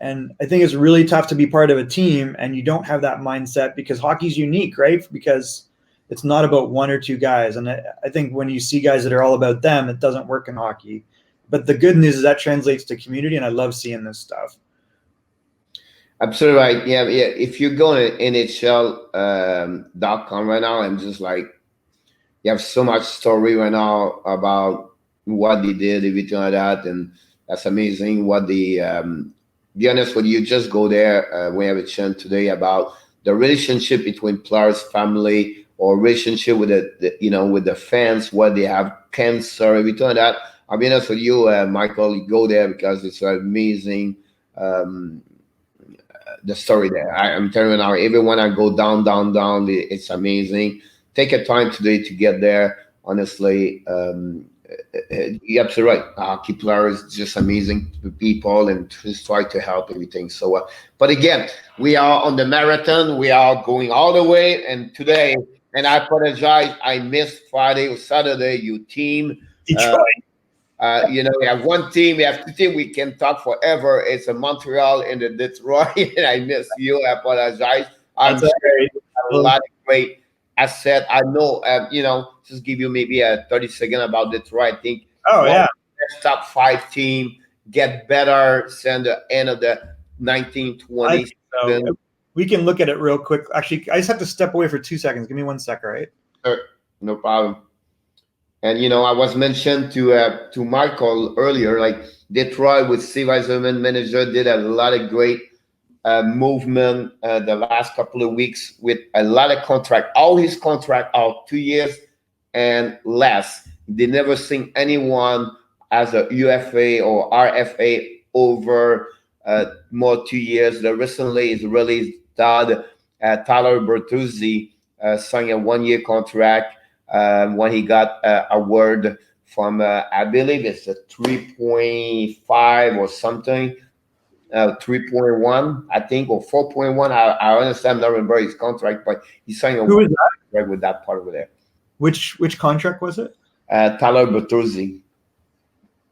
And I think it's really tough to be part of a team and you don't have that mindset because hockey's unique, right? Because it's not about one or two guys. And I think when you see guys that are all about them, it doesn't work in hockey. But the good news is that translates to community, and I love seeing this stuff. Absolutely right. Yeah, yeah. If you go to NHL.com right now, I'm just like, you have so much story right now about what they did, everything like that, and that's amazing. What the be honest with you, just go there. We have a chance today about the relationship between players, family, or relationship with with the fans, what they have cancer, everything like that. I'll be honest with you, Michael. You go there because it's amazing. Um, the story there. I'm telling you now, everyone I go down, down, down, it's amazing. Take a time today to get there. Honestly, you're absolutely right. Kepler is just amazing to people and just try to help everything. So, but again, we are on the marathon. We are going all the way. And today, and I apologize, I missed Friday or Saturday. Your team. Uh, Detroit. we have one team, we have two teams, we can talk forever. It's a Montreal and the Detroit, and I miss you. I apologize. I'm That's all sure right. you have a lot of great assets. I know, just give you maybe a 30-second about Detroit. I think Oh one of yeah. the best top five team get better since the end of the I 1920s. think so. We can look at it real quick. Actually, I just have to step away for 2 seconds. Give me 1 second, right? Sure, no problem. And I was mentioned to Michael earlier, like Detroit with Steve Eiserman manager did a lot of great movement the last couple of weeks with a lot of contract. All his contract are 2 years and less. They never seen anyone as a UFA or RFA over more 2 years. The recently is released Tyler Bertuzzi signed a 1 year contract when he got award from I believe it's a 3.5 or something, 3.1 I think, or 4.1. I understand, I don't remember his contract, but he signed a Who is that? contract with that part over there. Which contract was it? Tyler Bertuzzi.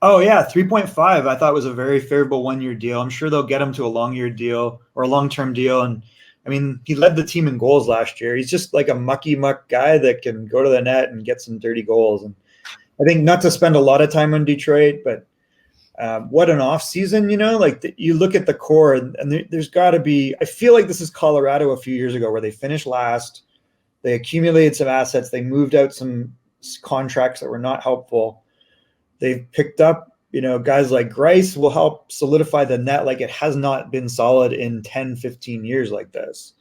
Oh yeah, 3.5. I thought was a very favorable 1 year deal. I'm sure they'll get him to a long-year deal or a long-term deal. And I mean, he led the team in goals last year. He's just like a mucky muck guy that can go to the net and get some dirty goals. And I think not to spend a lot of time on Detroit, but what an off season, like you look at the core and there's got to be, I feel like this is Colorado a few years ago where they finished last. They accumulated some assets. They moved out some contracts that were not helpful. They've picked up, guys like Grice will help solidify the net like it has not been solid in 10, 15 years like this.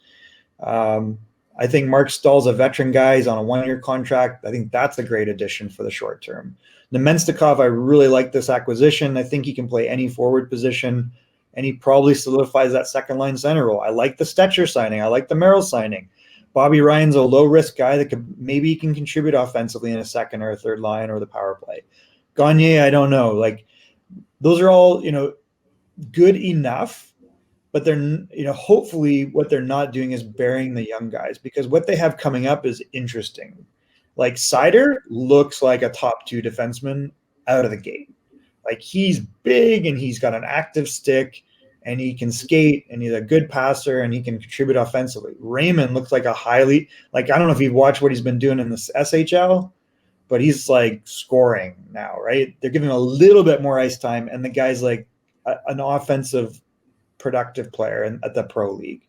I think Mark Stahl's a veteran guy. He's on a 1 year contract. I think that's a great addition for the short term. Nemenstikov, I really like this acquisition. I think he can play any forward position, and he probably solidifies that second line center role. I like the Stetcher signing. I like the Merrill signing. Bobby Ryan's a low-risk guy that maybe he can contribute offensively in a second or a third line or the power play. Gagne, I don't know. Like, those are all, good enough, but they're, hopefully what they're not doing is burying the young guys, because what they have coming up is interesting. Like Seider looks like a top 2 defenseman out of the gate. Like, he's big and he's got an active stick and he can skate and he's a good passer and he can contribute offensively. Raymond looks like I don't know if you've watched what he's been doing in the SHL, but he's like scoring now, right? They're giving him a little bit more ice time, and the guy's like an offensive, productive player at the pro league.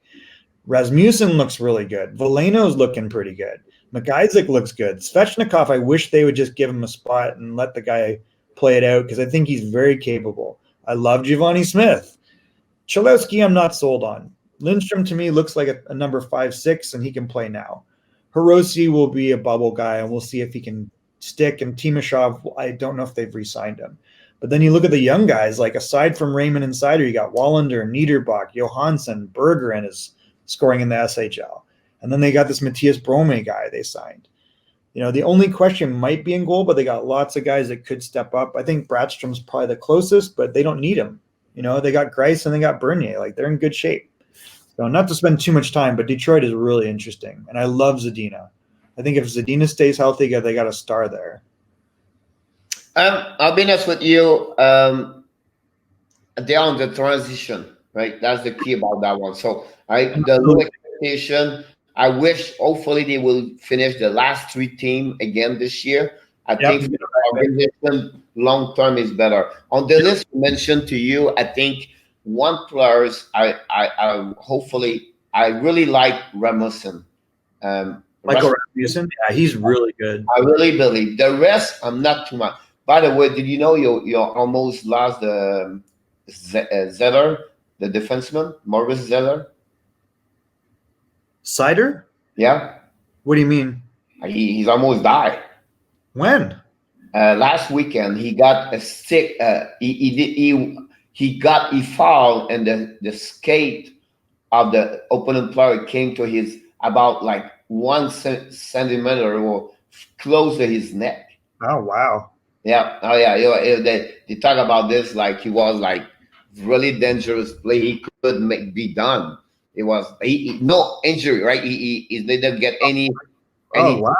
Rasmussen looks really good. Veleno's looking pretty good. McIsaac looks good. Svechnikov, I wish they would just give him a spot and let the guy play it out, because I think he's very capable. I love Giovanni Smith. Chalowski, I'm not sold on. Lindstrom, to me, looks like a number 5-6, and he can play now. Hirose will be a bubble guy, and we'll see if he can stick. And Timashov, I don't know if they've re-signed him. But then you look at the young guys, like aside from Raymond and Seider, you got Wallander, Niederbach, Johansson, Bergeron is scoring in the SHL. And then they got this Matthias Brome guy they signed. The only question might be in goal, but they got lots of guys that could step up. I think Bradstrom's probably the closest, but they don't need him. They got Grice and they got Bernier. Like, they're in good shape. So not to spend too much time, but Detroit is really interesting. And I love Zadina. I think if Zadina stays healthy, they got a star there. I'll be honest with you. They're on the transition, right? That's the key about that one. So, the low expectation. I wish, hopefully, they will finish the last 3 teams again this year. I think for the organization long term is better. On the list mentioned to you, I think one players I hopefully I really like Rasmussen. Michael Rasmussen, yeah, he's really good. I really believe the rest. I'm not too much. By the way, did you know you almost lost the Zeller, the defenseman, Maurice Zeller? Cider? Yeah, What do you mean? he's almost died. When? Last weekend he got a stick. He fouled and the skate of the opponent player came to his about like 1 centimeter or close to his neck. Oh wow. Yeah. Oh yeah. They talk about this like he was like really dangerous play. He could be done. It was no injury, right? He didn't get any. Oh wow.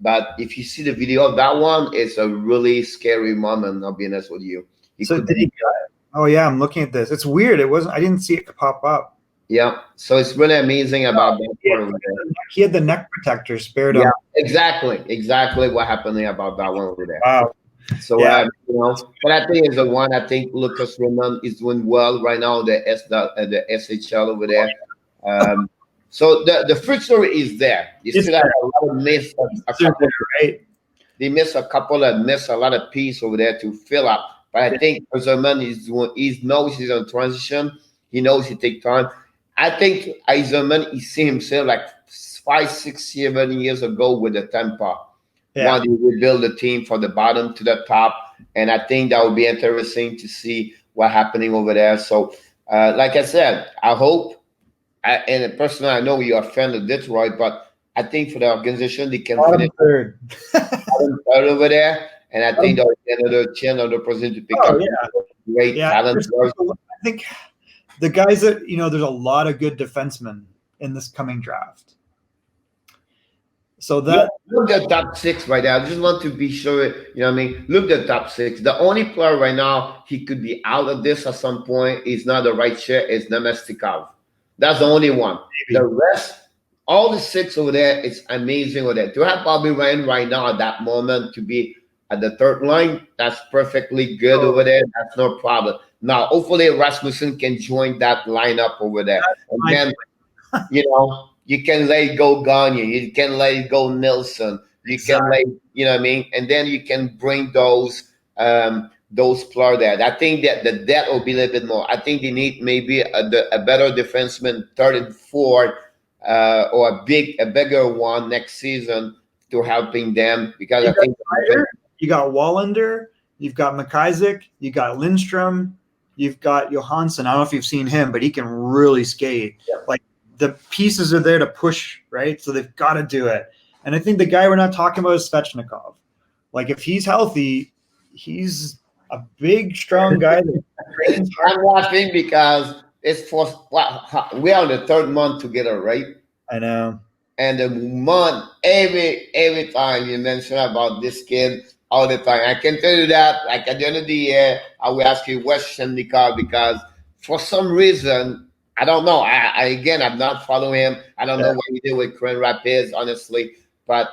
But if you see the video of that one, it's a really scary moment. I'll be honest with you. So did he? Oh yeah, I'm looking at this. It's weird. It wasn't. I didn't see it pop up. Yeah. So it's really amazing about that part over there. He had the neck protector spared him. Yeah, exactly what happened about that one over there. Wow. So but I think is the one. I think Lucas Raymond is doing well right now. The SHL over there. So the fruit story is there. You still have a lot of miss. Right. They miss a couple of miss a lot of piece over there to fill up. But I think Eiserman he knows he's on transition. He knows he take time. I think Eiserman he see himself like 5, 6, 7 years ago with the Tampa. Yeah. When he would build a team from the bottom to the top. And I think that would be interesting to see what's happening over there. So like I said, I hope and personally I know you're a fan of Detroit, but I think for the organization they can finish third over there. And I think there'll be another chance, another person to pick up great talent. I think the guys that there's a lot of good defensemen in this coming draft. So that look at the top 6 right there. I just want to be sure, what I mean? Look at the top 6. The only player right now he could be out of this at some point is not the right share is Nemestikov. That's the only one. Maybe. The rest, all the 6 over there, it's amazing over there. To have Bobby Ryan right now at that moment to be at the third line, that's perfectly good over there. That's no problem. Now, hopefully Rasmussen can join that lineup over there. And then, you can let go Gagne. You can let go Nilsson. You can let, what I mean? And then you can bring those players there. I think that the depth will be a little bit more. I think they need maybe a better defenseman, third and fourth, or a bigger one next season to helping them because I think you got Wallander, you've got McIsaac, you got Lindstrom, you've got Johansson. I don't know if you've seen him, but he can really skate. Yeah. Like the pieces are there to push, right? So they've got to do it. And I think the guy we're not talking about is Svechnikov. Like if he's healthy, he's a big, strong guy. I'm laughing because it's we are on the 3rd month together, right? I know. And the month, every time you mention about this kid, all the time. I can tell you that, like at the end of the year, I will ask you what's Shendikar because for some reason, I don't know. I'm not following him. I don't know what he did with Grand Rapids, honestly. But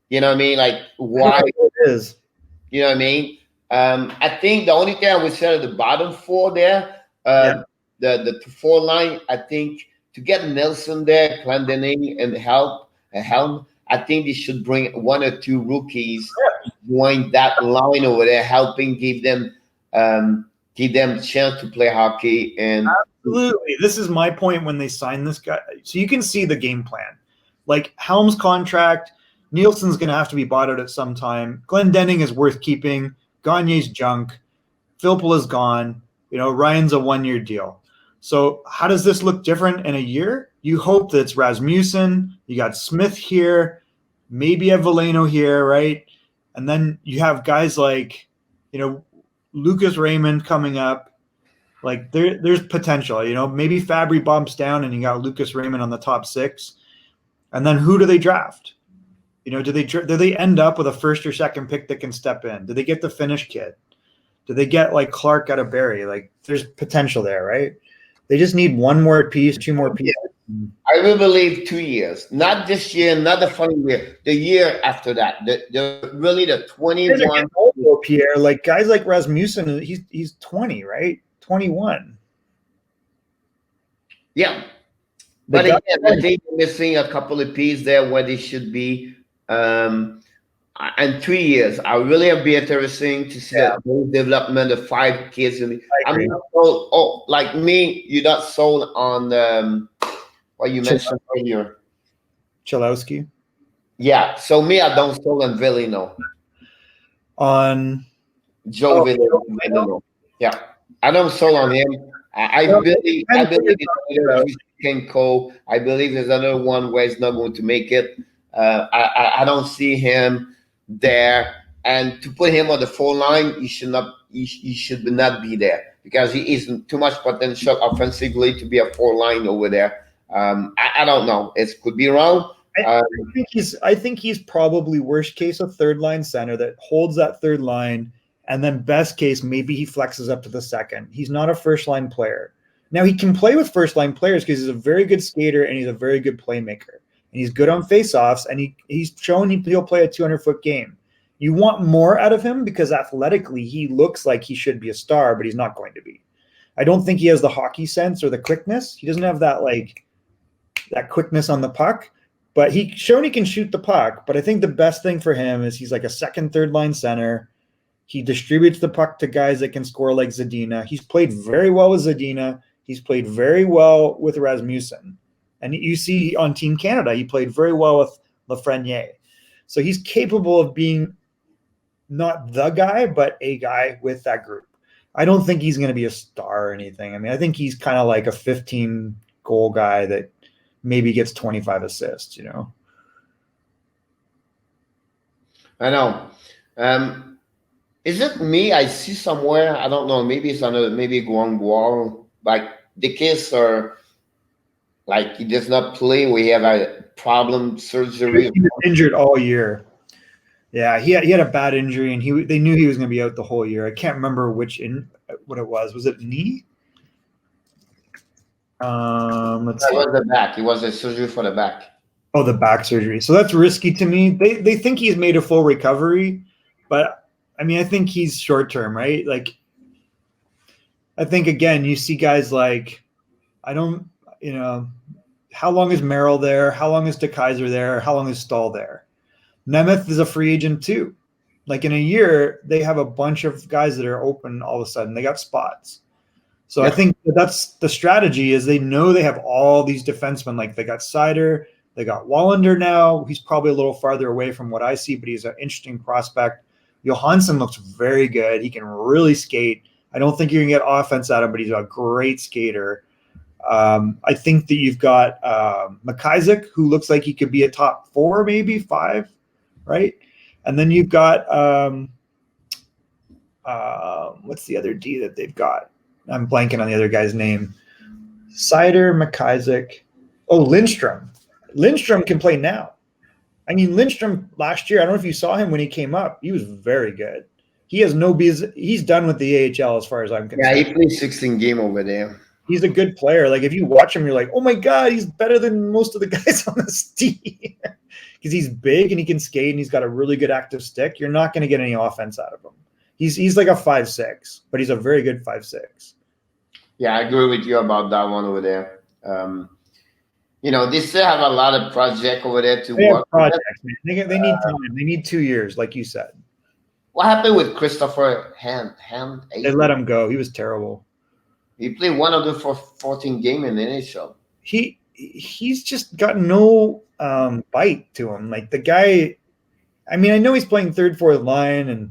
you know what I mean? Like why it is. You know what I mean? I think the only thing I would say at the bottom 4 there, the 4 line, I think to get Nelson there, Clendening and Helm, I think they should bring 1 or 2 rookies join that line over there, helping give them a chance to play hockey. And absolutely, this is my point when they sign this guy. So you can see the game plan. Like Helm's contract, Nielsen's going to have to be bought out at some time. Glendening is worth keeping. Gagne's junk. Filppula's gone. Ryan's a 1-year deal. So how does this look different in a year? You hope that it's Rasmussen. You got Smith here, maybe a Devellano here, right? And then you have guys like, Lucas Raymond coming up. Like there's potential, maybe Fabry bumps down and you got Lucas Raymond on the top 6. And then who do they draft? Do they end up with a 1st or 2nd pick that can step in? Do they get the Finnish kid? Do they get like Clark out of Barrie? Like there's potential there, right? They just need 1 more piece, 2 more pieces. I will believe 2 years, not this year, not the following year, the year after that. The 21. Pierre, like guys like Rasmussen, he's 20, right? 21. Yeah. The But guy, again, I think they're missing a couple of pieces there where they should be. Um, and 3 years, I really have be interesting to see yeah, that those development of 5 kids. I I'm agree. not sold. Oh, like me, you're not sold on what you mentioned earlier. Chalowski Yeah. So me, I don't sold on Villino, on. Joe Oh, Villino. Yeah, I don't sold on him. well, it I depends what you're believe it's talking either about. Christian Cole. I believe there's another one where he's not going to make it. I don't see him there. And to put him on the full line, he should not. He should not be there because he isn't too much potential offensively to be a four line over there. I don't know. It could be wrong. I, Um, I think he's probably worst case a third line center that holds that third line, and then best case maybe he flexes up to the second. He's not a first line player. Now he can play with first line players because he's a very good skater and he's a very good playmaker, and he's good on faceoffs, and he's shown he'll play a 200-foot game. You want more out of him because athletically he looks like he should be a star, but he's not going to be. I don't think he has the hockey sense or the quickness. He doesn't have that quickness on the puck, but he's shown he can shoot the puck. But I think the best thing for him is he's like a second, third line center. He distributes the puck to guys that can score like Zadina. He's played very well with Zadina. He's played very well with Rasmussen. And you see on Team Canada, he played very well with Lafreniere. So he's capable of being not the guy, but a guy with that group. I don't think he's going to be a star or anything. I mean, I think he's kind of like a 15 goal guy that maybe gets 25 assists, you know? I know. Is it me? I see somewhere. I don't know. Maybe it's another. Maybe Guangguo. Like the kids are like he does not play. We have a problem surgery. He was injured all year. Yeah, he had a bad injury, and they knew he was going to be out the whole year. I can't remember what it was. Was it knee? Let's It see. was the back. It was a surgery for the back. Oh, the back surgery. So that's risky to me. They think he's made a full recovery, but I mean, I think he's short term, right? Like, I think again, you see guys like I don't, you know, how long is Merrill there? How long is DeKaiser there? How long is Stahl there? Nemeth is a free agent too. Like in a year, they have a bunch of guys that are open all of a sudden. They got spots. So I think that's the strategy is they know they have all these defensemen. Like they got Sider, they got Wallander now. He's probably a little farther away from what I see, but he's an interesting prospect. Johansson looks very good. He can really skate. I don't think you're going to get offense out of him, but he's a great skater. I think that you've got McIsaac, who looks like he could be a top 4, maybe 5, right? And then you've got what's the other D that they've got? I'm blanking on the other guy's name. Sider, McIsaac. Oh, Lindstrom. Lindstrom can play now. I mean, Lindstrom last year, I don't know if you saw him when he came up. He was very good. He has no business. He's done with the AHL as far as I'm concerned. Yeah, he played 16 game over there. He's a good player. Like if you watch him, you're like, oh my God, he's better than most of the guys on this team. Because he's big and he can skate and he's got a really good active stick. You're not going to get any offense out of him. He's like a 5'6", but he's a very good 5'6". Yeah, I agree with you about that one over there. They still have a lot of project over there to work. Projects, man. They need time. They need 2 years, like you said. What happened with Christopher Hand? They let him go. He was terrible. He played one of them for 14 game in the NHL. He's just got no bite to him. Like the guy, I mean, I know he's playing third, fourth line, and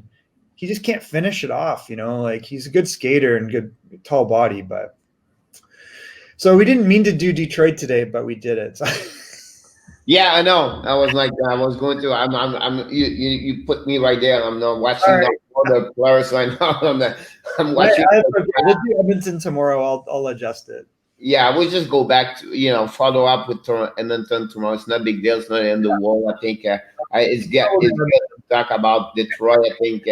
he just can't finish it off. You know, like he's a good skater and good tall body, but. So we didn't mean to do Detroit today, but we did it. Yeah, I know. I was going to. You put me right there. I'm not watching all the players right now. I'm watching. We'll do Edmonton tomorrow. I'll adjust it. Yeah, we'll just go back to follow up with Edmonton tomorrow. It's not a big deal. It's not the end of the world. I think it's good to talk about Detroit. I think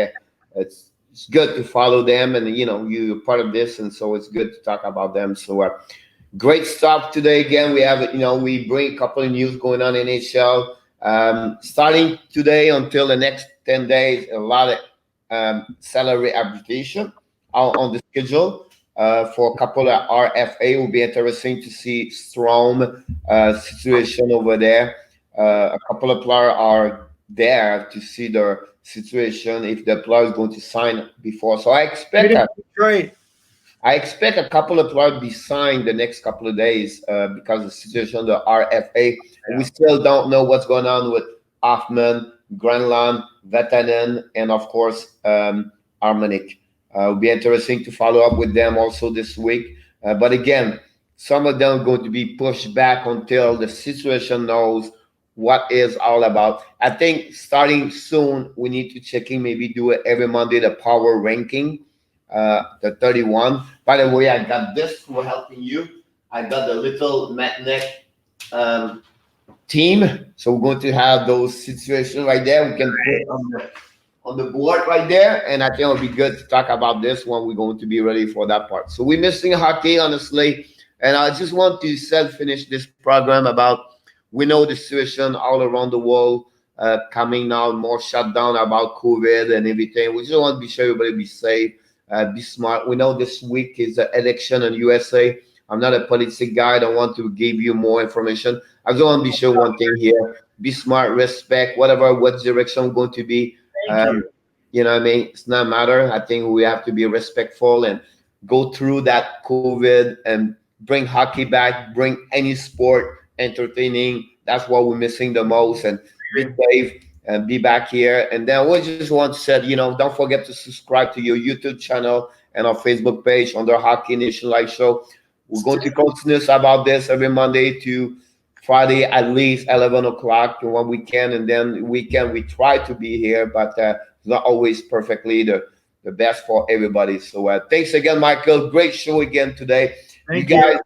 it's good to follow them, and you're part of this, and so it's good to talk about them. So. Great stuff today. Again, we have we bring a couple of news going on in NHL. Starting today until the next 10 days, a lot of salary application on the schedule. for a couple of RFA. It will be interesting to see Strom situation over there. A couple of players are there to see their situation if the player is going to sign before. So Great. I expect a couple of players be signed the next couple of days because of the situation of the RFA. Yeah. We still don't know what's going on with Hoffman, Granlund, Vatanen, and of course Armonic. It'll be interesting to follow up with them also this week. But again, some of them are going to be pushed back until the situation knows what is all about. I think starting soon, we need to check in, maybe do it every Monday, the power ranking, the 31. By the way, I got this for helping you. I got the little magnet team. So we're going to have those situations right there. We can put on the board right there. And I think it'll be good to talk about this when we're going to be ready for that part. So we're missing hockey, honestly. And I just want to finish this program about, we know the situation all around the world coming now, more shutdown about COVID and everything. We just want to be sure everybody be safe, be smart. We know this week is the election in USA. I'm not a politics guy. I don't want to give you more information. I just want to be sure one thing here. Be smart, respect, what direction we're going to be. You know what I mean? It's not matter. I think we have to be respectful and go through that COVID and bring hockey back, bring any sport entertaining. That's what we're missing the most. And be safe and be back here. And then we just want to say, don't forget to subscribe to your YouTube channel and our Facebook page under Hockey Nation Live Show. We're going to continue about this every Monday to Friday, at least 11 o'clock when we can. And then weekend, we try to be here, but not always perfectly the best for everybody. So thanks again, Michael. Great show again today. Thank you guys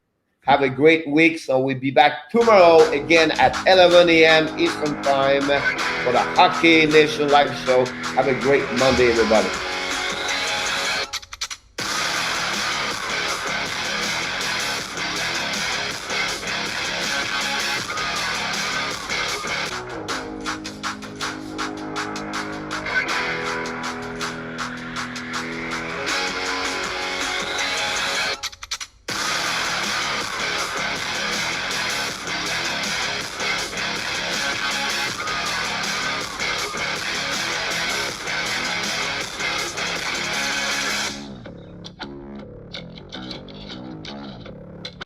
have a great week. So we'll be back tomorrow again at 11 a.m. Eastern Time for the Hockey Nation Live Show. Have a great Monday, everybody.